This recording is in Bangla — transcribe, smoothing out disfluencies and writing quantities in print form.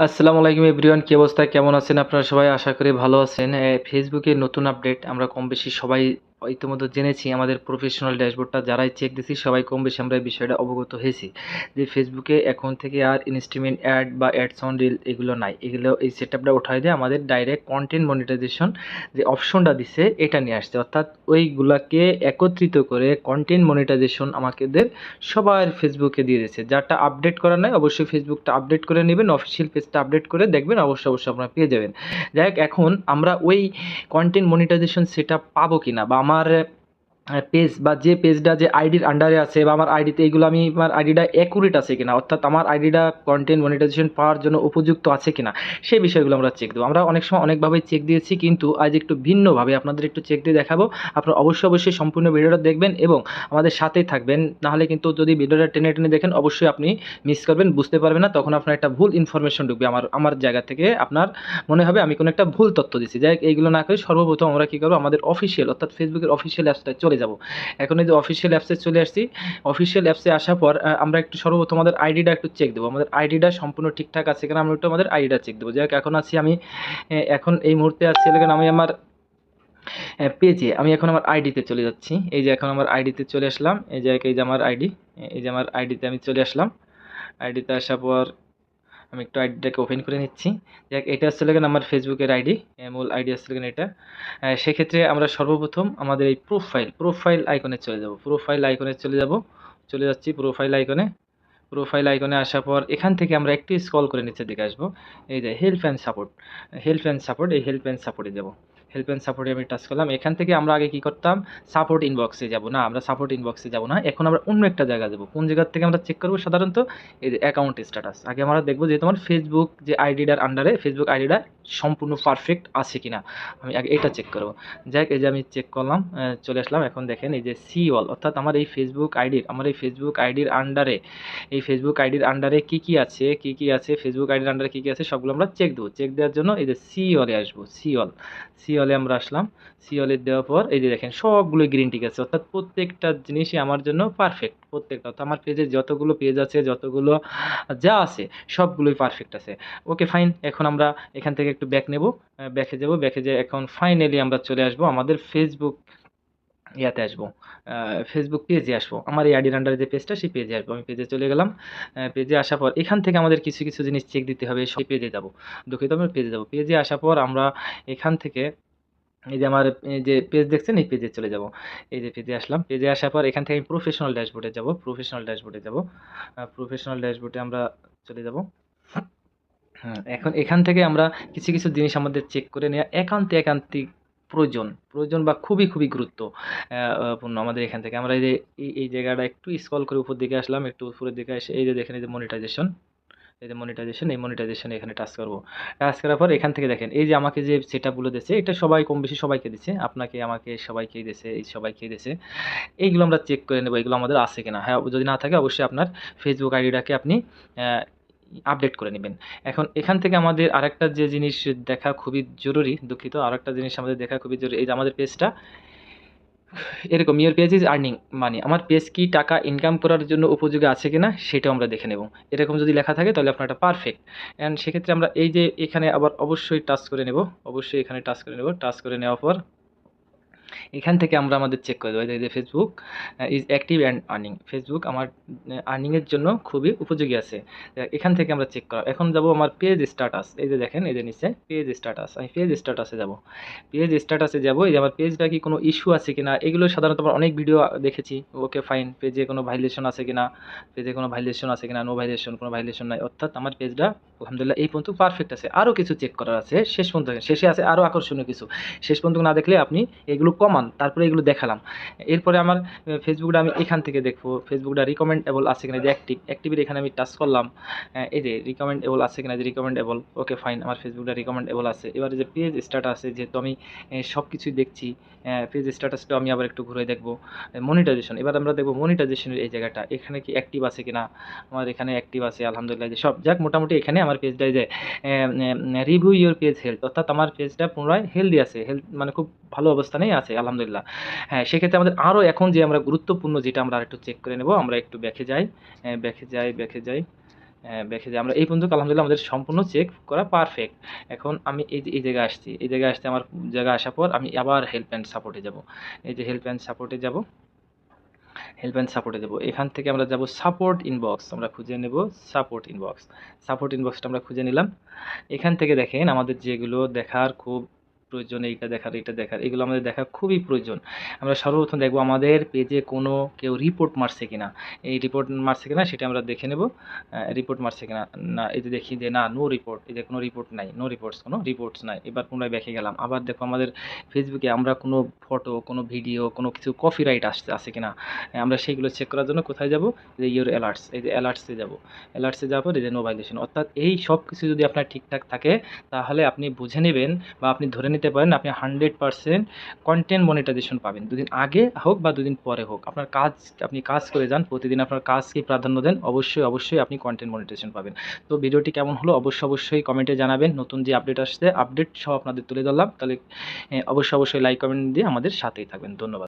আসসালামু আলাইকুম এভরিওয়ান, কি অবস্থা, কেমন আছেন আপনারা সবাই? আশা করি ভালো আছেন। ফেসবুকে নতুন আপডেট আমরা কম বেশি সবাই ইতিমধ্যে জেনেছি। আমাদের প্রফেশনাল ড্যাশবোর্ডটা যারাই চেক দিছি সবাই কম বেশি আমরা এই বিষয়টা অবগত হয়েছি যে ফেসবুকে এখন থেকে আর ইনস্ট্রিমেন্ট অ্যাড বা অ্যাডস অন রিল এগুলো নাই। এগুলো এই সেটআপটা উঠায় দিয়ে আমাদের ডাইরেক্ট কন্টেন্ট মনিটাইজেশন যে অপশনটা দিছে এটা নিয়ে আসছে, অর্থাৎ ওইগুলাকে একত্রিত করে কন্টেন্ট মনিটাইজেশন আমাদের সবার ফেসবুকে দিয়ে দিয়েছে। যারটা আপডেট করা নাই অবশ্যই ফেসবুকটা আপডেট করে নেবেন, অফিসিয়াল পেজটা আপডেট করে দেখবেন, অবশ্যই আপনারা পেয়ে যাবেন। যাই হোক, এখন আমরা ওই কন্টেন্ট মনিটাইজেশন সেটআপ পাবো কিনা, বা আমার পেজ বা যে পেজটা যে আইডির আন্ডারে আছে বা আমার আইডিতে এইগুলো আমি আমার আইডিটা অ্যাকুরেট আছে কিনা, অর্থাৎ আমার আইডিটা কন্টেন্ট মনিটাইজেশন পাওয়ার জন্য উপযুক্ত আছে কিনা, সেই বিষয়গুলো আমরা চেক দেবো। আমরা অনেক সময় অনেকভাবেই চেক দিয়েছি, কিন্তু আজ একটু ভিন্নভাবে আপনাদের একটু চেক দিয়ে দেখাবো। আপনারা অবশ্যই সম্পূর্ণ ভিডিওটা দেখবেন এবং আমাদের সাথেই থাকবেন। নাহলে কিন্তু যদি ভিডিওটা টেনে টেনে দেখেন অবশ্যই আপনি মিস করবেন, বুঝতে পারবেন না, তখন আপনার একটা ভুল ইনফরমেশন ঢুকবে। আমার জায়গা থেকে আপনার মনে হবে আমি কোনো একটা ভুল তথ্য দিচ্ছি। যাই হোক, এইগুলো না করে সর্বপ্রথম আমরা কী করবো, আমাদের অফিসিয়াল অর্থাৎ ফেসবুকের অফিসিয়াল অ্যাপসটায় চলে যাব। এখন এই যে অফিসিয়াল অ্যাপসে চলে আসছি। অফিসিয়াল অ্যাপসে আসার পর আমরা একটু সর্বপ্রথম আমাদের আইডিটা একটু চেক দেবো। আমাদের আইডিটা সম্পূর্ণ ঠিকঠাক আছে কিনা আমরা একটু আমাদের আইডিটা চেক দেবো। যাই হোক, এখন আছি আমি, এখন এই মুহূর্তে আছি এলাকায় আমি আমার পেজে, আমি এখন আমার আইডিতে চলে যাচ্ছি। এই যে এখন আমার আইডিতে চলে আসলাম। এই যে আমার আইডি, এই যে আমার আইডিতে আমি চলে আসলাম। আইডিতে আসার পর আমি একটু আইডিটাকে ওপেন করে নিচ্ছি। যাক, এটা হচ্ছে হলো গিয়ে আমার ফেসবুকের আইডি, মূল আইডি হচ্ছে হলো গিয়ে এটা। সেক্ষেত্রে আমরা সর্বপ্রথম আমাদের এই প্রোফাইল আইকনে চলে যাব। প্রোফাইল আইকনে চলে যাব, চলে যাচ্ছি প্রোফাইল আইকনে। প্রোফাইল আইকনে আসার পর এখান থেকে আমরা একটু স্ক্রল করে নিচের দিকে আসবো। এই যে হেল্প অ্যান্ড সাপোর্ট, এই হেল্প অ্যান্ড সাপোর্টে যাব। হেল্প অ্যান্ড সাপোর্টে আমি টাচ করলাম। এখান থেকে আমরা আগে কি করতাম, সাপোর্ট ইনবক্সে যাব না, আমরা সাপোর্ট ইনবক্সে যাব না, এখন আমরা অন্য একটা জায়গা যাব। কোন জায়গার থেকে আমরা চেক করবো সাধারণত, এই যে অ্যাকাউন্ট স্ট্যাটাস। আগে আমরা দেখবো যে তোমার ফেসবুক যে আইডিটার আন্ডারে ফেসবুক আইডিটা সম্পূর্ণ পারফেক্ট আছে কিনা, আমি আগে এটা চেক করবো। যাই হোক, এই যে আমি চেক করলাম, চলে আসলাম। এখন দেখেন এই যে সি অল, অর্থাৎ আমার এই ফেসবুক আইডির আন্ডারে, এই ফেসবুক আইডির আন্ডারে কী কী আছে, ফেসবুক আইডির আন্ডারে কী কী আছে সবগুলো আমরা চেক দেবো। চেক দেওয়ার জন্য এই যে সি অলে আসবো। সি অলে আমরা আসলাম। সি অলে দেওয়ার পর এই যে দেখেন সবগুলোই গ্রিন টিক আছে, অর্থাৎ প্রত্যেকটা জিনিসই আমার জন্য পারফেক্ট। প্রত্যেকটা, অর্থাৎ আমার পেজে যতগুলো পেজ আছে, যতগুলো যা আছে সবগুলোই পারফেক্ট আছে। ওকে ফাইন, এখন আমরা এখান থেকে একটু ব্যাক নেব, ব্যাকে যাব। ব্যাকে যেয়ে এখন ফাইনালি আমরা চলে আসবো আমাদের ফেসবুক ইয়াতে আসবো, ফেসবুক পেজে আসবো। আমার এই আইডির আন্ডারে যে পেজটা, সেই পেজে আসবো। আমি পেজে চলে গেলাম। পেজে আসার পর এখান থেকে আমাদের কিছু কিছু জিনিস চেক দিতে হবে। সেই পেজে যাব, দুঃখিত, আমরা পেজে যাব। পেজে আসার পর আমরা এখান থেকে এই যে আমার এই যে পেজ দেখছেন, এই পেজে চলে যাব। এই যে পেজে আসলাম। পেজে আসার পর এখান থেকে আমি প্রফেশনাল ড্যাশবোর্ডে যাব। প্রফেশনাল ড্যাশবোর্ডে আমরা চলে যাব। এখন এখান থেকে আমরা কিছু কিছু জিনিস আমাদের চেক করে নেওয়া একান্তিক প্রয়োজন বা খুবই গুরুত্ব পূর্ণ। আমাদের এখান থেকে আমরা এই যে এই জায়গাটা একটু স্ক্রল করে উপর দিকে আসলাম, একটু উপরের দিকে এসে এই যে দেখেন এই যে মনিটাইজেশন, এই মনিটাইজেশন এখানে টাচ করব। টাচ করার পর এখান থেকে দেখেন এই যে আমাকে যে সেটআপগুলো দিয়েছে, এটা সবাই কম বেশি সবাইকে দিচ্ছে, আপনাকে, আমাকে, সবাইকেই দিয়েছে, এই সবাইকেই দিয়েছে। এইগুলো আমরা চেক করে নেব এগুলো আমাদের আছে কিনা। হ্যাঁ, যদি না থাকে অবশ্যই আপনার ফেসবুক আইডিটাকে আপনি আপডেট করে নেবেন। এখন এখান থেকে আমাদের আরেকটা যে জিনিস দেখা খুবই জরুরি, দুঃখিত, আরেকটা জিনিস আমাদের দেখা খুবই জরুরি। এই যে আমাদের পেজটা এরকম your page is earning money, আমার পেজ কি টাকা ইনকাম করার জন্য উপযোগী আছে কিনা সেটাও আমরা দেখে নেব। এরকম যদি লেখা থাকে তাহলে আপনার এটা পারফেক্ট। অ্যান্ড সেক্ষেত্রে আমরা এই যে এখানে আবার অবশ্যই টাচ করে নেব, টাচ করে নেওয়ার পর এখান থেকে আমরা আমাদের চেক করে দেবো যে Facebook is active and earning, Facebook আমার আর্নিংয়ের জন্য খুবই উপযোগী আছে। এখান থেকে আমরা চেক করা। এখন যাব আমার পেজ স্ট্যাটাস, এই যে দেখেন এই যে নিচে পেজ স্ট্যাটাস, আমি পেজ স্ট্যাটাসে যাব। এই যে আমার পেজটা কি কোনো ইস্যু আছে কিনা, এগুলো সাধারণত আমরা অনেক ভিডিও দেখেছি। ওকে ফাইন, পেজে কোনো ভাইলেশন আছে কিনা, নো ভাইলেশন, কোনো ভাইলেশন নাই, অর্থাৎ আমার পেজটা আলহামদুলিল্লাহ এই পর্যন্ত পারফেক্ট আছে। আরও কিছু চেক করার আছে, শেষ পর্যন্ত শেষে আছে আরও আকর্ষণীয় কিছু। শেষ পর্যন্ত না দেখলে আপনি এগুলো কমান, তারপরে এগুলো দেখালাম। এরপরে আমার ফেসবুকটা আমি এখান থেকে দেখবো ফেসবুকটা রিকমেন্ডেবল আছে কিনা, যে অ্যাক্টিভের এখানে আমি টাচ করলাম। এই যে রিকমেন্ডেবল আছে কিনা, যে রিকমেন্ডেবল, ওকে ফাইন, আমার ফেসবুকটা রিকমেন্ডেবল আছে। এবারে যে পেজ স্ট্যাটাসে যেহেতু আমি সব কিছুই দেখছি, পেজ স্ট্যাটাসটা আমি আবার একটু ঘুরে দেখবো। মনিটাইজেশন, এবার আমরা দেখবো মনিটাইজেশনের এই জায়গাটা, এখানে কি অ্যাক্টিভ আছে কিনা। আমার এখানে অ্যাক্টিভ আছে আলহামদুলিল্লাহ। যে সব যাক, মোটামুটি এখানে আমার পেজটায় যে রিভিউ ইউর পেজ হেলথ, অর্থাৎ আমার পেজটা পুনরায় হেলদি আছে, হেলথ মানে খুব ভালো অবস্থানেই আছে আলহামদুলিল্লাহ। হ্যাঁ, সেক্ষেত্রে আমাদের আরও এখন যে আমরা গুরুত্বপূর্ণ যেটা আমরা আরেকটু চেক করে নেব, আমরা একটু ব্যাকে যাই, ব্যাকে যাই। আমরা এই পর্যন্ত আলহামদুলিল্লাহ আমাদের সম্পূর্ণ চেক করা পারফেক্ট। এখন আমি এই জায়গায় আসছি। এই জায়গায় আসতে আমার জায়গায় আসার পর আমি আবার হেল্প অ্যান্ড সাপোর্টে যাব। এই যে হেল্প অ্যান্ড সাপোর্টে যাব। হেল্প অ্যান্ড সাপোর্টে যাব। এখান থেকে আমরা যাব সাপোর্ট ইনবক্স। আমরা খুঁজে নেব সাপোর্ট ইনবক্স। সাপোর্ট ইনবক্সটা আমরা খুঁজে নিলাম। এখান থেকে দেখেন আমাদের যেগুলো দেখার খুব প্রয়োজন, এইটা দেখার, এইটা দেখার, এগুলো আমাদের দেখা খুবই প্রয়োজন। আমরা সর্বপ্রথম দেখব আমাদের পেজে কোনো কেউ রিপোর্ট মারছে কিনা। এই রিপোর্ট মারছে কিনা সেটা আমরা দেখে নেব। রিপোর্ট মারছে কিনা, না এই যে দেখি যে না নো রিপোর্ট, এই যে কোনো রিপোর্ট নাই, নো রিপোর্টস, কোনো রিপোর্টস নাই। এবার পুনরায় ব্যাকে গেলাম। আবার দেখো আমাদের ফেসবুকে আমরা কোনো ফটো, কোনো ভিডিও, কোনো কিছু কপিরাইট আছে কিনা। আমরা সেইগুলো চেক করার জন্য কোথায় যাব, যে ইউর অ্যালার্টস, এই যে অ্যালার্টসে যাব। অ্যালার্টসে যাওয়ার পর এই যে নো ভাইলেশন, অর্থাৎ এই সব কিছু যদি আপনার ঠিকঠাক থাকে তাহলে আপনি বুঝে নেবেন বা আপনি ধরে নিতে পারেন আপনি 100% কন্টেন্ট মনিটাইজেশন পাবেন। দুদিন আগে হোক বা দুদিন পরে হোক, আপনার কাজ, আপনি কাজ করে যান, প্রতিদিন আপনার কাজকে প্রাধান্য দেন, অবশ্যই আপনি কন্টেন্ট মনিটাইজেশন পাবেন। তো ভিডিওটি কেমন হলো অবশ্যই কমেন্টে জানাবেন। নতুন যে আপডেট আসছে, আপডেট সহ আপনাদের তুলে ধরলাম। তাহলে অবশ্যই লাইক কমেন্ট দিয়ে আমাদের সাথেই থাকবেন। ধন্যবাদ।